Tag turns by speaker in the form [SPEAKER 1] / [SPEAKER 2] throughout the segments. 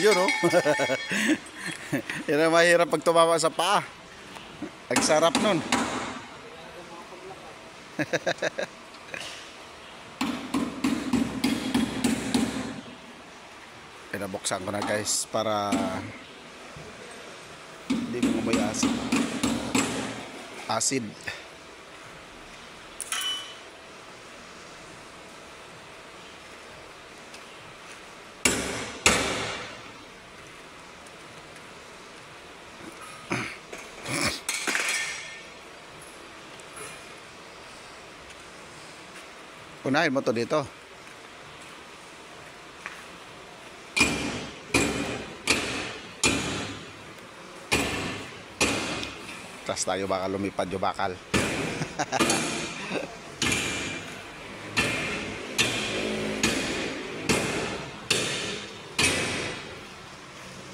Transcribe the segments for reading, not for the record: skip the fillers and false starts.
[SPEAKER 1] Yun oh. Yan ang mahirap pag tumama sa paa. Ang sarap nun. Pinabuksan ko na guys para hindi ko may acid. Acid. Unahin mo to dito. Tapos tayo baka lumipad yung bakal.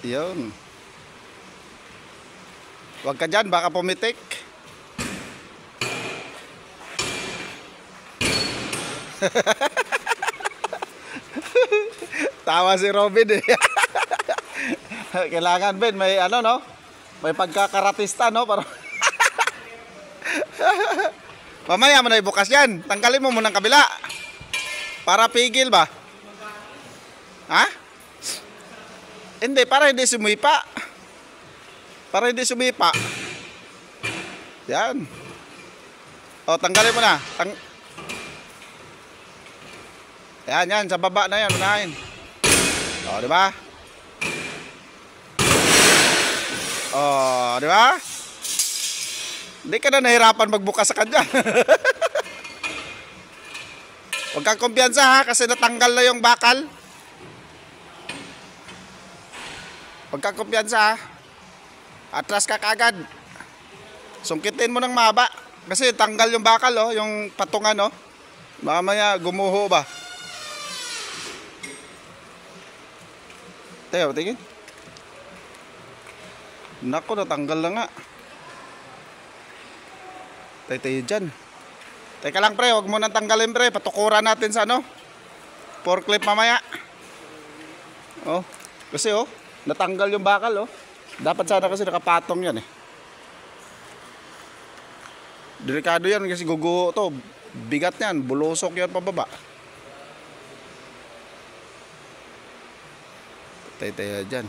[SPEAKER 1] Yun. Huwag ka dyan, baka pumitik. Tawa si Robin eh. Kailangan Ben, may ano no? May pagkakaratista no? Para mamaya mo na ibukas yan. Tanggalin mo muna ng kabila. Para pigil ba? Ha? Hindi, para hindi sumipa. Para hindi sumipa. Yan. O, tanggalin mo na. Yan, sa baba na yan, unahin. O, di ba? O, di ba? Hindi ka na nahirapan magbukas sa kanya. Huwag kang kumpiyansa ha, kasi natanggal na yung bakal. Huwag kang kumpiyansa ha. Atras ka kagad. Sungkitin mo ng mahaba. Kasi tanggal yung bakal oh, yung patungan oh. Mamaya gumuho ba? Tayo, tingin. Naku, natanggal na nga. Tayo dyan. Teka lang pre, huwag mo nang tanggalin pre. Patukuran natin sa ano. Forklift mamaya. Oh, kasi oh, natanggal yung bakal oh. Dapat sana kasi nakapatong yan eh. Delikado yan kasi guguho to. Bigat yan, bulusok yan pababa. Tayo dyan.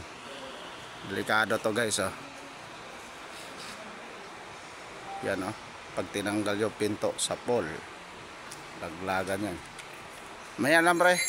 [SPEAKER 1] Delikado to guys oh. Yan oh. Pag tinanggal yung pinto sa pole, laglagan yan. Maya lang pre.